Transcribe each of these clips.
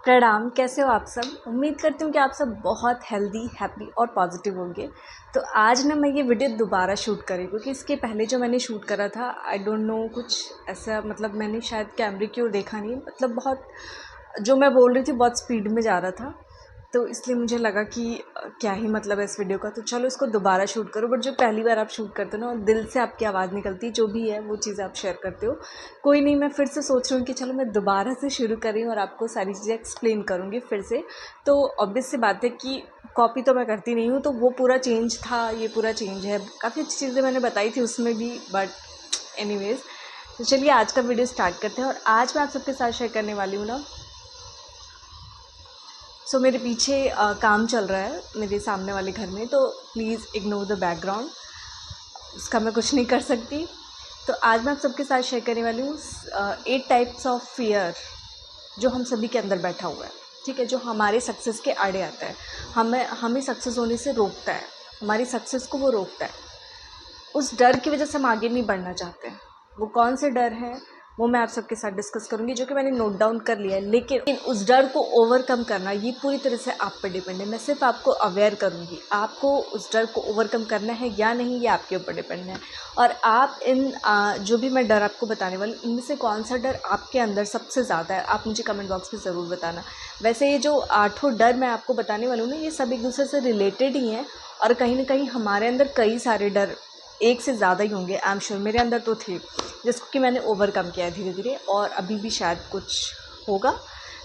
प्रणाम, कैसे हो आप सब। उम्मीद करती हूँ कि आप सब बहुत हेल्दी, हैप्पी और पॉजिटिव होंगे। तो आज ना मैं ये वीडियो दोबारा शूट करी क्योंकि इसके पहले जो मैंने शूट करा था आई डोंट नो कुछ ऐसा, मतलब मैंने शायद कैमरे की ओर देखा नहीं, मतलब बहुत जो मैं बोल रही थी बहुत स्पीड में जा रहा था, तो इसलिए मुझे लगा कि क्या ही मतलब है इस वीडियो का, तो चलो इसको दोबारा शूट करो। बट जो पहली बार आप शूट करते हो ना, दिल से आपकी आवाज़ निकलती है, जो भी है वो चीज़ आप शेयर करते हो। कोई नहीं, मैं फिर से सोच रही हूँ कि चलो मैं दोबारा से शुरू कर रही हूँ और आपको सारी चीज़ें एक्सप्लेन करूँगी फिर से। तो ऑब्वियस सी बात है कि कॉपी तो मैं करती नहीं हूँ, तो वो पूरा चेंज था, ये पूरा चेंज है। काफ़ी अच्छी चीज़ें मैंने बताई थी उसमें भी, बट एनीवेज़, तो चलिए आज का वीडियो स्टार्ट करते हैं। और आज मैं आप सबके साथ शेयर करने वाली हूँ ना, मेरे पीछे काम चल रहा है मेरे सामने वाले घर में, तो प्लीज़ इग्नोर द बैकग्राउंड, उसका मैं कुछ नहीं कर सकती। तो आज मैं आप सबके साथ शेयर करने वाली हूँ 8 टाइप्स ऑफ फियर जो हम सभी के अंदर बैठा हुआ है, ठीक है, जो हमारे सक्सेस के आड़े आता है, हमें सक्सेस होने से रोकता है, हमारी सक्सेस को वो रोकता है। उस डर की वजह से हम आगे नहीं बढ़ना चाहते। वो कौन से डर हैं वो मैं आप सबके साथ डिस्कस करूंगी, जो कि मैंने नोट डाउन कर लिया है। लेकिन उस डर को ओवरकम करना ये पूरी तरह से आप पर डिपेंड है। मैं सिर्फ आपको अवेयर करूंगी, आपको उस डर को ओवरकम करना है या नहीं ये आपके ऊपर डिपेंड है। और आप इन जो भी मैं डर आपको बताने वाली हूँ, इनमें से कौन सा डर आपके अंदर सबसे ज़्यादा है, आप मुझे कमेंट बॉक्स में ज़रूर बताना। वैसे ये जो 8 डर मैं आपको बताने वाली हूँ ना, ये सब एक दूसरे से रिलेटेड ही हैं, और कहीं ना कहीं हमारे अंदर कई सारे डर, एक से ज़्यादा ही होंगे, आई एम श्योर। मेरे अंदर तो थे, जिसको कि मैंने ओवरकम किया है धीरे धीरे, और अभी भी शायद कुछ होगा।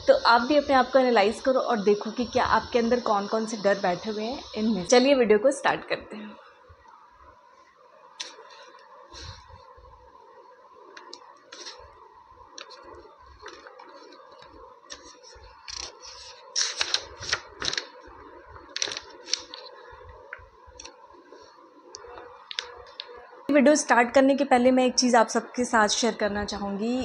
तो आप भी अपने आप को एनालाइज करो और देखो कि क्या आपके अंदर कौन कौन से डर बैठे हुए हैं इनमें। चलिए वीडियो को स्टार्ट करते हैं। वीडियो स्टार्ट करने के पहले मैं एक चीज़ आप सबके साथ शेयर करना चाहूँगी।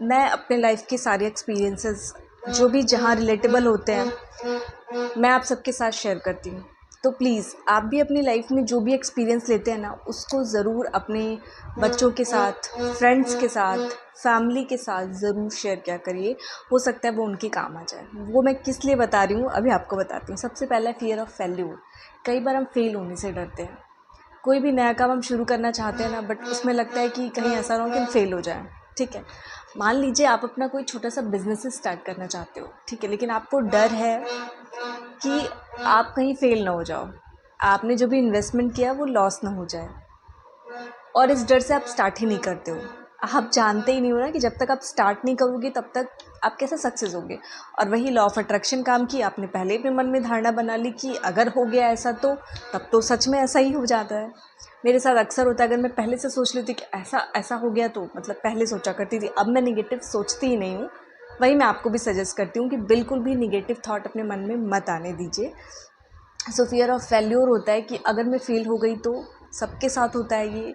मैं अपने लाइफ के सारे एक्सपीरियंसेस जो भी जहाँ रिलेटेबल होते हैं मैं आप सबके साथ शेयर करती हूँ। तो प्लीज़ आप भी अपनी लाइफ में जो भी एक्सपीरियंस लेते हैं ना, उसको ज़रूर अपने बच्चों के साथ, फ्रेंड्स के साथ, फैमिली के साथ ज़रूर शेयर किया करिए। हो सकता है वो उनके काम आ जाए। वो मैं किस लिए बता रही हूँ अभी आपको बताती हूँ। सबसे पहला फियर ऑफ फेल्यूर। कई बार हम फेल होने से डरते हैं। कोई भी नया काम हम शुरू करना चाहते हैं ना, बट उसमें लगता है कि कहीं ऐसा ना हो कि हम फेल हो जाएं। ठीक है, मान लीजिए आप अपना कोई छोटा सा बिजनेस स्टार्ट करना चाहते हो, ठीक है, लेकिन आपको डर है कि आप कहीं फेल ना हो जाओ, आपने जो भी इन्वेस्टमेंट किया वो लॉस ना हो जाए, और इस डर से आप स्टार्ट ही नहीं करते हो। आप जानते ही नहीं हो ना कि जब तक आप स्टार्ट नहीं करोगे तब तक आप कैसे सक्सेस होगे। और वही लॉ ऑफ अट्रैक्शन काम की, आपने पहले अपने मन में धारणा बना ली कि अगर हो गया ऐसा तो तब तो सच में ऐसा ही हो जाता है। मेरे साथ अक्सर होता है, अगर मैं पहले से सोच लेती कि ऐसा ऐसा हो गया तो, मतलब पहले सोचा करती थी, अब मैं निगेटिव सोचती ही नहीं हूँ। वही मैं आपको भी सजेस्ट करती हूँ कि बिल्कुल भी निगेटिव थॉट अपने मन में मत आने दीजिए। फियर ऑफ फेल्योर होता है कि अगर मैं फ़ेल हो गई तो, सबके साथ होता है ये।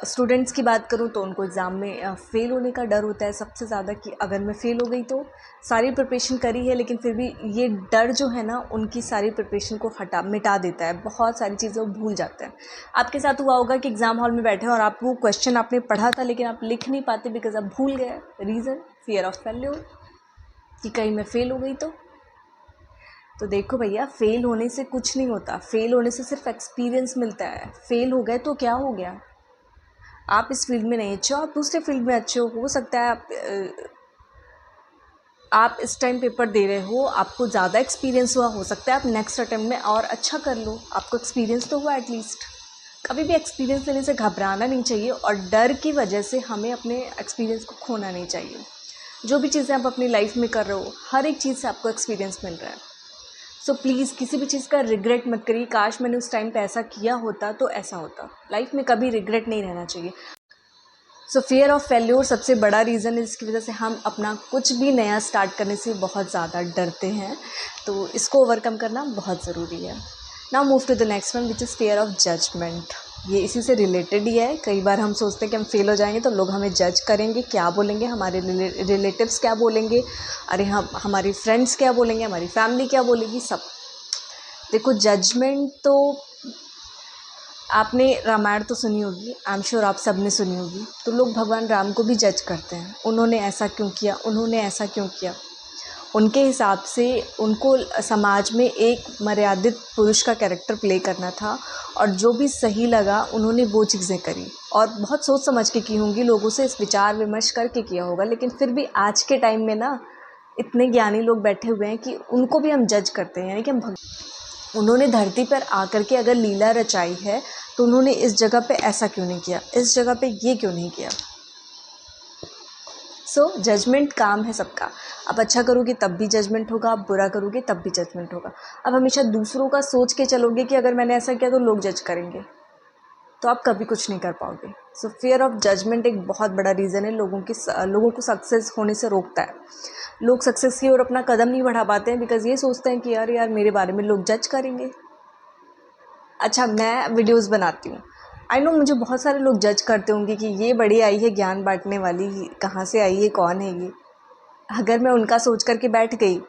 स्टूडेंट्स की बात करूँ तो उनको एग्ज़ाम में फ़ेल होने का डर होता है सबसे ज़्यादा, कि अगर मैं फ़ेल हो गई तो। सारी प्रिपरेशन करी है लेकिन फिर भी ये डर जो है ना, उनकी सारी प्रिपरेशन को मिटा देता है, बहुत सारी चीज़ें वो भूल जाते हैं। आपके साथ हुआ होगा कि एग्ज़ाम हॉल में बैठे और आप वो क्वेश्चन आपने पढ़ा था लेकिन आप लिख नहीं पाते बिकॉज आप भूल गए। रीज़न फियर ऑफ फेल्योर, कि कहीं मैं फ़ेल हो गई तो देखो भैया, फेल होने से कुछ नहीं होता। फेल होने से सिर्फ एक्सपीरियंस मिलता है। फेल हो गए तो क्या हो गया, आप इस फील्ड में नहीं अच्छे हो, आप दूसरे फील्ड में अच्छे हो सकता है आप इस टाइम पेपर दे रहे हो, आपको ज़्यादा एक्सपीरियंस हुआ, हो सकता है आप नेक्स्ट अटेम्प्ट में और अच्छा कर लो, आपको एक्सपीरियंस तो हुआ एटलीस्ट। कभी भी एक्सपीरियंस लेने से घबराना नहीं चाहिए, और डर की वजह से हमें अपने एक्सपीरियंस को खोना नहीं चाहिए। जो भी चीज़ें आप अपनी लाइफ में कर रहे हो, हर एक चीज़ से आपको एक्सपीरियंस मिल रहा है। प्लीज़ किसी भी चीज़ का रिग्रेट मत करिए, काश मैंने उस टाइम पे ऐसा किया होता तो ऐसा होता। लाइफ में कभी रिग्रेट नहीं रहना चाहिए। फियर ऑफ फेल्योर सबसे बड़ा रीज़न है जिसकी वजह से हम अपना कुछ भी नया स्टार्ट करने से बहुत ज़्यादा डरते हैं। तो इसको ओवरकम करना बहुत ज़रूरी है। Now move to the next one, which is fear of judgement. ये इसी से रिलेटेड ही है। कई बार हम सोचते हैं कि हम फेल हो जाएंगे तो लोग हमें जज करेंगे, क्या बोलेंगे, हमारे रिलेटिव्स क्या बोलेंगे, अरे हम हमारे फ्रेंड्स क्या बोलेंगे, हमारी फैमिली क्या बोलेगी, सब। देखो, जजमेंट तो आपने रामायण तो सुनी होगी, आई एम श्योर आप सब ने सुनी होगी। तो लोग भगवान राम को भी जज करते हैं, उन्होंने ऐसा क्यों किया, उन्होंने ऐसा क्यों किया। उनके हिसाब से उनको समाज में एक मर्यादित पुरुष का कैरेक्टर प्ले करना था, और जो भी सही लगा उन्होंने वो चीज़ें करी, और बहुत सोच समझ के की होंगी, लोगों से इस विचार विमर्श करके किया होगा। लेकिन फिर भी आज के टाइम में ना इतने ज्ञानी लोग बैठे हुए हैं कि उनको भी हम जज करते हैं, यानी कि हम उन्होंने धरती पर आकर के अगर लीला रचाई है तो उन्होंने इस जगह पे ऐसा क्यों नहीं किया, इस जगह पे ये क्यों नहीं किया। सो जजमेंट काम है सबका। आप अच्छा करोगे तब भी जजमेंट होगा, आप बुरा करोगे तब भी जजमेंट होगा। आप हमेशा दूसरों का सोच के चलोगे कि अगर मैंने ऐसा किया तो लोग जज करेंगे, तो आप कभी कुछ नहीं कर पाओगे। सो फियर ऑफ जजमेंट एक बहुत बड़ा रीज़न है लोगों को सक्सेस होने से रोकता है। लोग सक्सेस की ओर अपना कदम नहीं बढ़ा पाते हैं बिकॉज़ ये सोचते हैं कि यार मेरे बारे में लोग जज करेंगे। अच्छा, मैं वीडियोस बनाती हूँ, आई नो मुझे बहुत सारे लोग जज करते होंगे कि ये बड़ी आई है ज्ञान बांटने वाली, कहाँ से आई है, कौन है ये। अगर मैं उनका सोच करके बैठ गई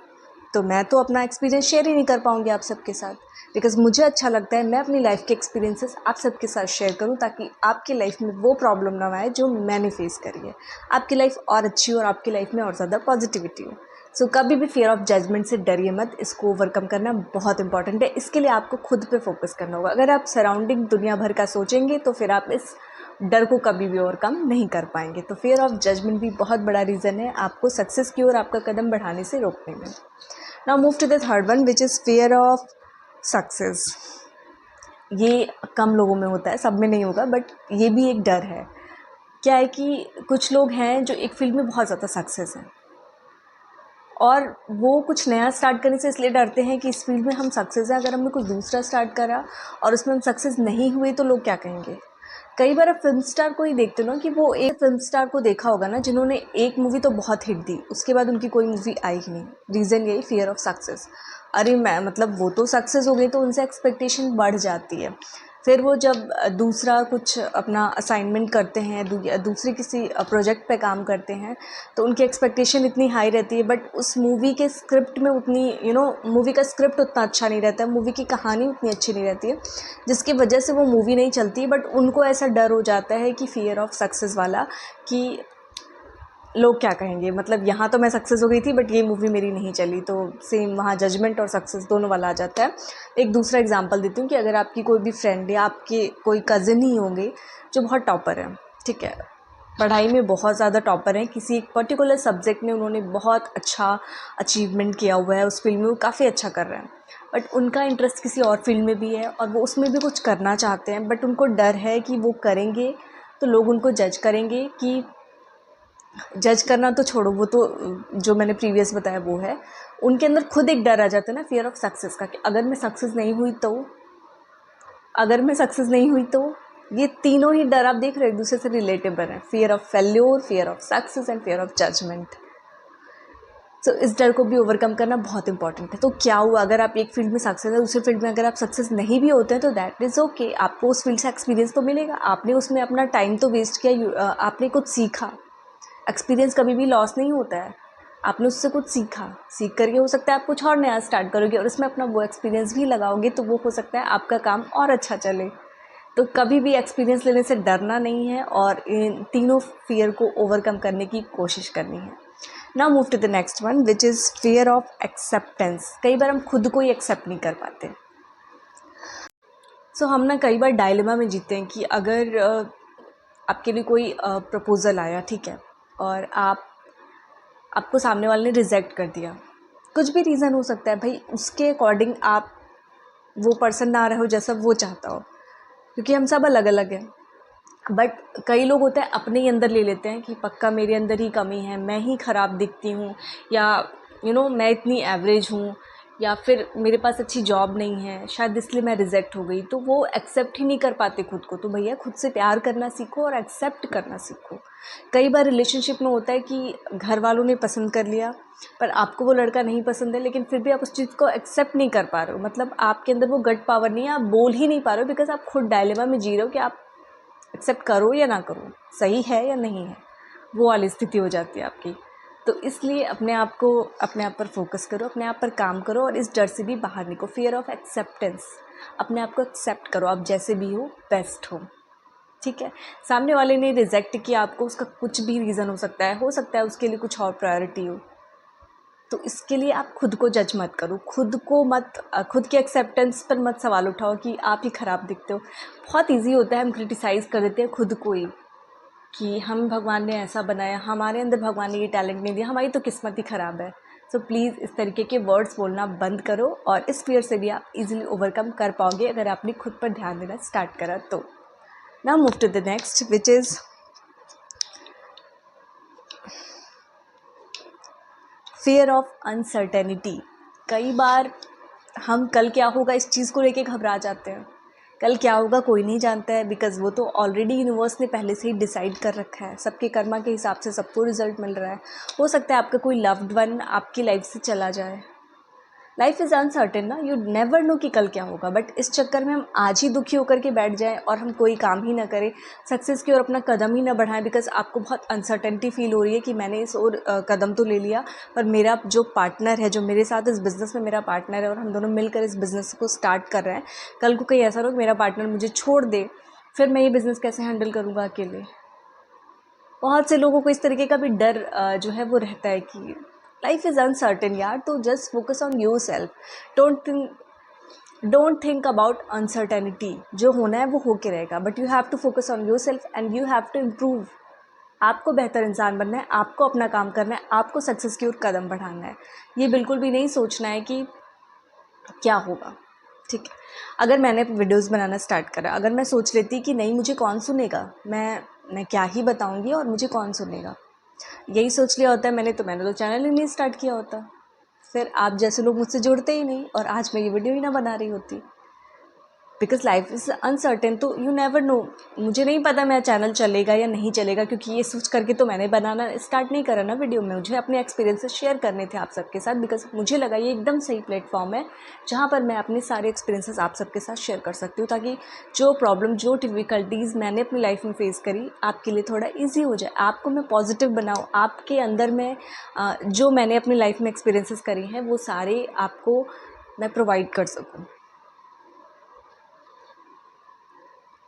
तो मैं तो अपना एक्सपीरियंस शेयर ही नहीं कर पाऊँगी आप सबके साथ, बिकॉज़ मुझे अच्छा लगता है मैं अपनी लाइफ के एक्सपीरियंसेस आप सबके साथ शेयर करूँ, ताकि आपकी लाइफ में वो प्रॉब्लम ना आए जो मैंने फेस करी है, आपकी लाइफ और अच्छी हो और आपकी लाइफ में और ज़्यादा पॉजिटिविटी हो। सो कभी भी फियर ऑफ जजमेंट से डरिए मत, इसको ओवरकम करना बहुत इंपॉर्टेंट है। इसके लिए आपको खुद पे फोकस करना होगा। अगर आप सराउंडिंग दुनिया भर का सोचेंगे तो फिर आप इस डर को कभी भी ओवरकम नहीं कर पाएंगे। तो फियर ऑफ जजमेंट भी बहुत बड़ा रीज़न है आपको सक्सेस की ओर आपका कदम बढ़ाने से रोकने में। Now move to the third one which is fear of success. ये कम लोगों में होता है, सब में नहीं होगा, बट ये भी एक डर है। क्या है कि कुछ लोग हैं जो एक फील्ड में बहुत ज़्यादा सक्सेस हैं और वो कुछ नया स्टार्ट करने से इसलिए डरते हैं कि इस फील्ड में हम सक्सेस हैं, अगर हमने कुछ दूसरा स्टार्ट करा और उसमें हम सक्सेस नहीं हुए तो लोग क्या कहेंगे। कई बार आप फिल्म स्टार को ही देखते हो ना कि वो एक फिल्म स्टार को देखा होगा ना जिन्होंने एक मूवी तो बहुत हिट दी, उसके बाद उनकी कोई मूवी आई ही नहीं। रीज़न यही फियर ऑफ सक्सेस। अरे मैं मतलब वो तो सक्सेस हो गई तो उनसे एक्सपेक्टेशन बढ़ जाती है। फिर वो जब दूसरा कुछ अपना असाइनमेंट करते हैं, दूसरे किसी प्रोजेक्ट पे काम करते हैं, तो उनकी एक्सपेक्टेशन इतनी हाई रहती है, बट उस मूवी के स्क्रिप्ट में उतनी मूवी का स्क्रिप्ट उतना अच्छा नहीं रहता है, मूवी की कहानी उतनी अच्छी नहीं रहती है, जिसकी वजह से वो मूवी नहीं चलती। बट उनको ऐसा डर हो जाता है कि फियर ऑफ सक्सेस वाला, कि लोग क्या कहेंगे, मतलब यहाँ तो मैं सक्सेस हो गई थी बट ये मूवी मेरी नहीं चली, तो सेम वहाँ जजमेंट और सक्सेस दोनों वाला आ जाता है। एक दूसरा एग्जांपल देती हूँ कि अगर आपकी कोई भी फ्रेंड या आपके कोई कज़न ही होंगे जो बहुत टॉपर है, ठीक है, पढ़ाई में बहुत ज़्यादा टॉपर हैं, किसी एक पर्टिकुलर सब्जेक्ट में उन्होंने बहुत अच्छा अचीवमेंट किया हुआ है, उस फील्ड में वो काफ़ी अच्छा कर रहे हैं, बट उनका इंटरेस्ट किसी और फील्ड में भी है और वो उसमें भी कुछ करना चाहते हैं, बट उनको डर है कि वो करेंगे तो लोग उनको जज करेंगे। कि जज करना तो छोड़ो, वो तो जो मैंने प्रीवियस बताया वो है, उनके अंदर खुद एक डर आ जाता है ना फियर ऑफ सक्सेस का, कि अगर मैं सक्सेस नहीं हुई तो, अगर मैं सक्सेस नहीं हुई तो। ये तीनों ही डर आप देख रहे हो एक दूसरे से रिलेटेबल है, fear of failure, fear of success and fear of judgment. So इस डर को भी ओवरकम करना बहुत इंपॉर्टेंट है। तो क्या हुआ अगर आप एक फील्ड में सक्सेस है, दूसरे फील्ड में अगर आप सक्सेस नहीं भी होते हैं तो दैट इज़ ओके, आपको उस फील्ड से एक्सपीरियंस तो मिलेगा, आपने उसमें अपना टाइम तो वेस्ट किया, आपने कुछ सीखा। एक्सपीरियंस कभी भी लॉस नहीं होता है, आपने उससे कुछ सीखा, सीख करके हो सकता है आप कुछ और नया स्टार्ट करोगे और उसमें अपना वो एक्सपीरियंस भी लगाओगे, तो वो हो सकता है आपका काम और अच्छा चले। तो कभी भी एक्सपीरियंस लेने से डरना नहीं है और इन तीनों फियर को ओवरकम करने की कोशिश करनी है। Now move to the next one which is fear of acceptance. कई बार हम खुद को ही एक्सेप्ट नहीं कर पाते। सो हम ना कई बार डायलेमा में जीते हैं कि अगर आपके लिए कोई प्रपोज़ल आया, ठीक है, और आपको सामने वाले ने रिजेक्ट कर दिया, कुछ भी रीज़न हो सकता है भाई, उसके अकॉर्डिंग आप वो पर्सन ना रहे हो जैसा वो चाहता हो, क्योंकि हम सब अलग अलग हैं। बट कई लोग होते हैं अपने ही अंदर ले लेते हैं कि पक्का मेरे अंदर ही कमी है, मैं ही ख़राब दिखती हूँ, या मैं इतनी एवरेज हूँ, या फिर मेरे पास अच्छी जॉब नहीं है, शायद इसलिए मैं रिजेक्ट हो गई। तो वो एक्सेप्ट ही नहीं कर पाते खुद को। तो भैया खुद से प्यार करना सीखो और एक्सेप्ट करना सीखो। कई बार रिलेशनशिप में होता है कि घर वालों ने पसंद कर लिया पर आपको वो लड़का नहीं पसंद है, लेकिन फिर भी आप उस चीज़ को एक्सेप्ट नहीं कर पा रहे हो, मतलब आपके अंदर वो गट पावर नहीं है, आप बोल ही नहीं पा रहे हो, बिकॉज आप खुद डायलेमा में जी रहे हो कि आप एक्सेप्ट करो या ना करो, सही है या नहीं है, वो वाली स्थिति हो जाती है आपकी। तो इसलिए अपने आप पर फोकस करो, अपने आप पर काम करो और इस डर से भी बाहर निकलो। फियर ऑफ एक्सेप्टेंस, अपने आप को एक्सेप्ट करो, आप जैसे भी हो बेस्ट हो, ठीक है। सामने वाले ने रिजेक्ट किया आपको, उसका कुछ भी रीज़न हो सकता है उसके लिए कुछ और प्रायोरिटी हो, तो इसके लिए आप खुद को जज मत करो, खुद की एक्सेप्टेंस पर मत सवाल उठाओ कि आप ही ख़राब दिखते हो। बहुत ईजी होता है, हम क्रिटिसाइज़ कर देते हैं खुद को ही कि हम भगवान ने ऐसा बनाया, हमारे अंदर भगवान ने ये टैलेंट नहीं दिया, हमारी तो किस्मत ही ख़राब है। सो प्लीज़ इस तरीके के वर्ड्स बोलना बंद करो और इस फियर से भी आप इजीली ओवरकम कर पाओगे अगर आपने खुद पर ध्यान देना स्टार्ट करा तो। Now move to the next which is fear of uncertainty. कई बार हम कल क्या होगा इस चीज़ को लेके घबरा जाते हैं। कल क्या होगा कोई नहीं जानता है, बिकॉज़ वो तो ऑलरेडी यूनिवर्स ने पहले से ही डिसाइड कर रखा है। सबके कर्मा के हिसाब से सबको रिजल्ट मिल रहा है। हो सकता है आपका कोई लव्ड वन आपकी लाइफ से चला जाए। लाइफ इज़ अनसर्टेन ना, यू नेवर नो कि कल क्या होगा, बट इस चक्कर में हम आज ही दुखी होकर के बैठ जाएं और हम कोई काम ही ना करें, सक्सेस की ओर अपना कदम ही ना बढ़ाएं, बिकॉज आपको बहुत अनसर्टेनिटी फील हो रही है कि मैंने इस ओर कदम तो ले लिया, पर मेरा जो पार्टनर है, जो मेरे साथ इस बिज़नेस में मेरा पार्टनर है और हम दोनों मिलकर इस बिज़नेस को स्टार्ट कर रहे हैं, कल को कहीं ऐसा ना हो कि मेरा पार्टनर मुझे छोड़ दे, फिर मैं ये बिज़नेस कैसे हैंडल करूँगा अकेले। बहुत से लोगों को इस तरीके का भी डर जो है वो रहता है कि लाइफ इज़ अनसर्टेन यार, तो just focus on yourself. Don't think about uncertainty. जो होना है वो होके रहेगा, but you have to focus on yourself and you have to improve. आपको बेहतर इंसान बनना है, आपको अपना काम करना है, आपको सक्सेस की ओर कदम बढ़ाना है। ये बिल्कुल भी नहीं सोचना है कि क्या होगा। ठीक है, अगर मैंने वीडियोस बनाना स्टार्ट करा, अगर मैं सोच लेती कि नहीं मुझे कौन सुनेगा, मैं क्या ही बताऊंगी और मुझे कौन सुनेगा, यही सोच लिया होता है मैंने तो चैनल ही नहीं स्टार्ट किया होता। फिर आप जैसे लोग मुझसे जुड़ते ही नहीं और आज मैं ये वीडियो ही ना बना रही होती। बिकॉज लाइफ इज़ अनसर्टेन, तो यू नेवर नो। मुझे नहीं पता मेरा चैनल चलेगा या नहीं चलेगा, क्योंकि ये सोच करके तो मैंने बनाना स्टार्ट नहीं करा ना वीडियो में। मुझे अपने एक्सपीरियंसेस शेयर करने थे आप सबके साथ, बिकॉज मुझे लगा ये एकदम सही प्लेटफॉर्म है जहाँ पर मैं अपने सारे एक्सपीरियंसेस आप सबके साथ शेयर कर सकती हूँ, ताकि जो प्रॉब्लम, जो डिफ़िकल्टीज़ मैंने अपनी लाइफ में फ़ेस करी, आपके लिए थोड़ा ईजी हो जाए, आपको मैं पॉजिटिव बनाऊँ, आपके अंदर में जो मैंने अपनी लाइफ में एक्सपीरियंसेस करी हैं वो सारे आपको मैं प्रोवाइड कर सकूँ।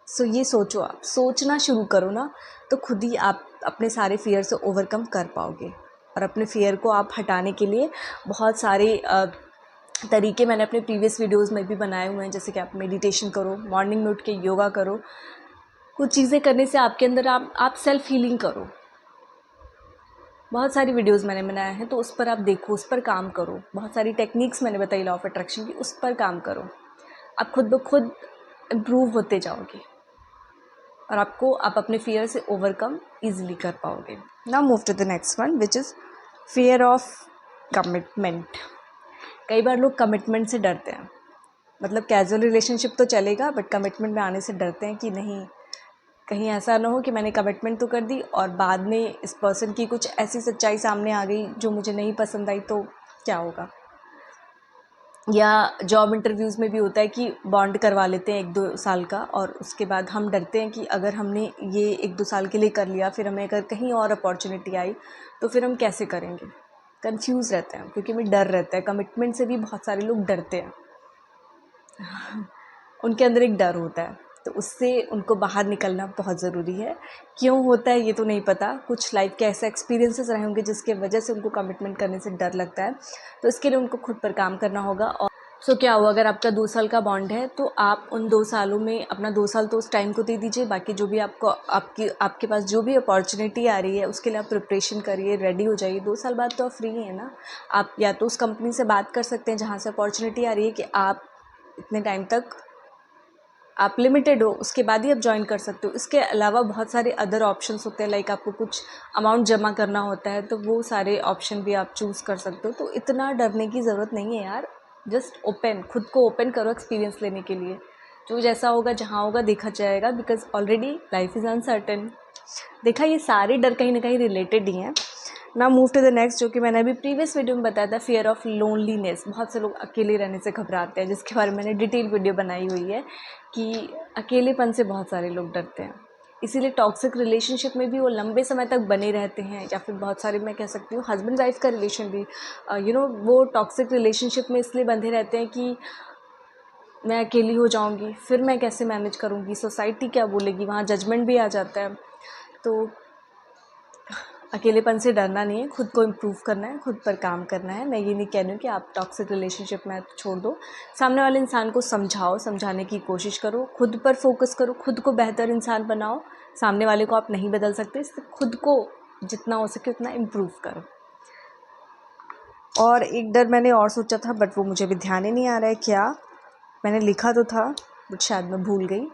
सो ये सोचो, आप सोचना शुरू करो ना, तो खुद ही आप अपने सारे फियर से ओवरकम कर पाओगे। और अपने फियर को आप हटाने के लिए बहुत सारे तरीके मैंने अपने प्रीवियस वीडियोस में भी बनाए हुए हैं, जैसे कि आप मेडिटेशन करो, मॉर्निंग में उठ के योगा करो, कुछ चीज़ें करने से आपके अंदर आप सेल्फ हीलिंग करो। बहुत सारी वीडियोस मैंने बनाए हैं, तो उस पर आप देखो, उस पर काम करो। बहुत सारी टेक्निक्स मैंने बताई लॉ ऑफ अट्रैक्शन की, उस पर काम करो। आप खुद ब खुद इम्प्रूव होते जाओगे और आप अपने फियर से ओवरकम ईजिली कर पाओगे। Now move to the next one which is fear of commitment. कई बार लोग कमिटमेंट से डरते हैं, मतलब कैजुअल रिलेशनशिप तो चलेगा, बट कमिटमेंट में आने से डरते हैं कि नहीं कहीं ऐसा ना हो कि मैंने कमिटमेंट तो कर दी और बाद में इस पर्सन की कुछ ऐसी सच्चाई सामने आ गई जो मुझे नहीं पसंद आई, तो क्या होगा। या जॉब इंटरव्यूज़ में भी होता है कि बॉन्ड करवा लेते हैं 1-2 साल का, और उसके बाद हम डरते हैं कि अगर हमने ये 1-2 साल के लिए कर लिया, फिर हमें अगर कहीं और अपॉर्चुनिटी आई तो फिर हम कैसे करेंगे। कंफ्यूज रहते हैं क्योंकि हमें डर रहता है। कमिटमेंट से भी बहुत सारे लोग डरते हैं, उनके अंदर एक डर होता है, तो उससे उनको बाहर निकलना बहुत ज़रूरी है। क्यों होता है ये तो नहीं पता, कुछ लाइफ के ऐसे एक्सपीरियंसेस रहे होंगे जिसके वजह से उनको कमिटमेंट करने से डर लगता है, तो इसके लिए उनको खुद पर काम करना होगा। और क्या हुआ, अगर आपका 2 साल का बॉन्ड है तो आप उन 2 सालों में अपना 2 साल तो उस टाइम को दे दीजिए, बाकी जो भी आपके पास जो भी अपॉर्चुनिटी आ रही है उसके लिए आप प्रिपरेशन करिए, रेडी हो जाइए। 2 साल बाद तो आप फ्री हैं ना, आप या तो उस कंपनी से बात कर सकते हैं जहाँ से अपॉर्चुनिटी आ रही है कि आप इतने टाइम तक आप लिमिटेड हो, उसके बाद ही आप ज्वाइन कर सकते हो। इसके अलावा बहुत सारे अदर ऑप्शंस होते हैं, लाइक आपको कुछ अमाउंट जमा करना होता है, तो वो सारे ऑप्शन भी आप चूज़ कर सकते हो। तो इतना डरने की ज़रूरत नहीं है यार, जस्ट खुद को ओपन करो एक्सपीरियंस लेने के लिए। जो जैसा होगा जहाँ होगा देखा जाएगा, because already life is uncertain. देखा, ये सारे डर कहीं ना कहीं रिलेटेड ही हैं। ना मूव टू द नेक्स्ट, जो कि मैंने अभी प्रीवियस वीडियो में बताया था, फियर ऑफ लोनलीनेस। बहुत से लोग अकेले रहने से घबराते हैं, जिसके बारे में मैंने डिटेल वीडियो बनाई हुई है कि अकेलेपन से बहुत सारे लोग डरते हैं। इसीलिए टॉक्सिक रिलेशनशिप में भी वो लंबे समय तक बने रहते हैं, या फिर बहुत सारे, मैं कह सकती हूँ हस्बैंड वाइफ का रिलेशन भी वो टॉक्सिक रिलेशनशिप में इसलिए बंधे रहते हैं कि मैं अकेली हो जाऊँगी, फिर मैं कैसे मैनेज करूँगी, सोसाइटी क्या बोलेगी, वहाँ जजमेंट भी आ जाता है। तो अकेलेपन से डरना नहीं है, खुद को इम्प्रूव करना है, खुद पर काम करना है। मैं ये नहीं कह रही हूँ कि आप टॉक्सिक रिलेशनशिप में छोड़ दो, सामने वाले इंसान को समझाओ, समझाने की कोशिश करो, खुद पर फोकस करो, खुद को बेहतर इंसान बनाओ। सामने वाले को आप नहीं बदल सकते, इससे खुद को जितना हो सके उतना इम्प्रूव करो। और एक डर मैंने और सोचा था, बट वो मुझे भी ध्यान ही नहीं आ रहा है क्या मैंने लिखा तो था, बट शायद मैं भूल गई,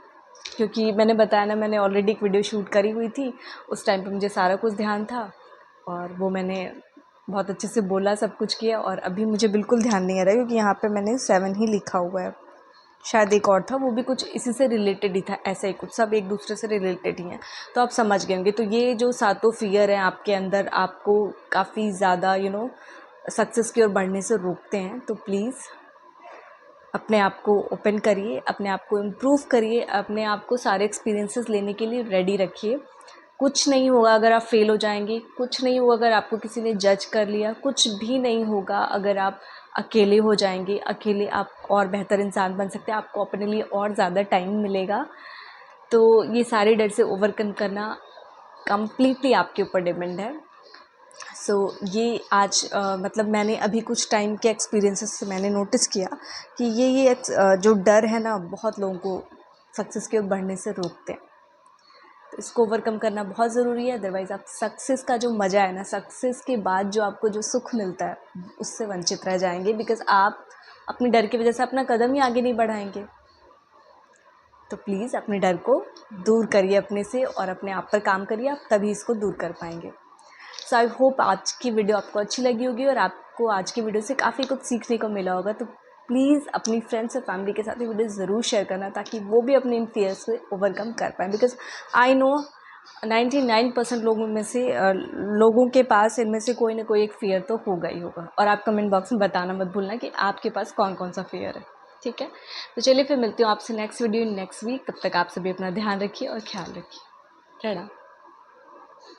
क्योंकि मैंने बताया ना, मैंने ऑलरेडी एक वीडियो शूट करी हुई थी। उस टाइम पे मुझे सारा कुछ ध्यान था और वो मैंने बहुत अच्छे से बोला, सब कुछ किया, और अभी मुझे बिल्कुल ध्यान नहीं आ रहा है, क्योंकि यहाँ पे मैंने 7 ही लिखा हुआ है। शायद एक और था, वो भी कुछ इसी से रिलेटेड ही था, ऐसा ही कुछ, सब एक दूसरे से रिलेटेड ही हैं। तो आप समझ गए होंगे। तो ये जो सातों फियर हैं आपके अंदर, आपको काफ़ी ज़्यादा सक्सेस की ओर बढ़ने से रोकते हैं। तो प्लीज़ अपने आप को ओपन करिए, अपने आप को इम्प्रूव करिए, अपने आप को सारे एक्सपीरियंसेस लेने के लिए रेडी रखिए। कुछ नहीं होगा अगर आप फेल हो जाएंगे, कुछ नहीं होगा अगर आपको किसी ने जज कर लिया, कुछ भी नहीं होगा अगर आप अकेले हो जाएंगे। अकेले आप और बेहतर इंसान बन सकते हैं, आपको अपने लिए और ज़्यादा टाइम मिलेगा। तो ये सारे डर से ओवरकम करना कम्प्लीटली आपके ऊपर डिपेंड है। ये आज मतलब मैंने अभी कुछ टाइम के एक्सपीरियंसेस से मैंने नोटिस किया कि ये जो डर है ना, बहुत लोगों को सक्सेस की ओर बढ़ने से रोकते हैं। तो इसको ओवरकम करना बहुत ज़रूरी है, अदरवाइज़ आप सक्सेस का जो मज़ा है ना, सक्सेस के बाद जो आपको जो सुख मिलता है, उससे वंचित रह जाएंगे, बिकॉज़ आप अपने डर की वजह से अपना कदम ही आगे नहीं बढ़ाएंगे। तो प्लीज़ अपने डर को दूर करिए अपने से, और अपने आप पर काम करिए, आप तभी इसको दूर कर पाएंगे। सो आई होप आज की वीडियो आपको अच्छी लगी होगी और आपको आज की वीडियो से काफ़ी कुछ सीखने को मिला होगा। तो प्लीज़ अपनी फ्रेंड्स और फैमिली के साथ ये वीडियो ज़रूर शेयर करना, ताकि वो भी अपने इन फियर्स को ओवरकम कर पाएँ। बिकॉज आई नो 99% लोगों के पास इनमें से कोई ना कोई एक फ़ियर तो होगा ही होगा। और आप कमेंट बॉक्स में बताना मत भूलना कि आपके पास कौन कौन सा फ़ियर है। ठीक है, तो चलिए फिर मिलती हूँ आपसे नेक्स्ट वीडियो नेक्स्ट वीक। तब तक आप सभी अपना ध्यान रखिए और ख्याल रखिए। टाटा।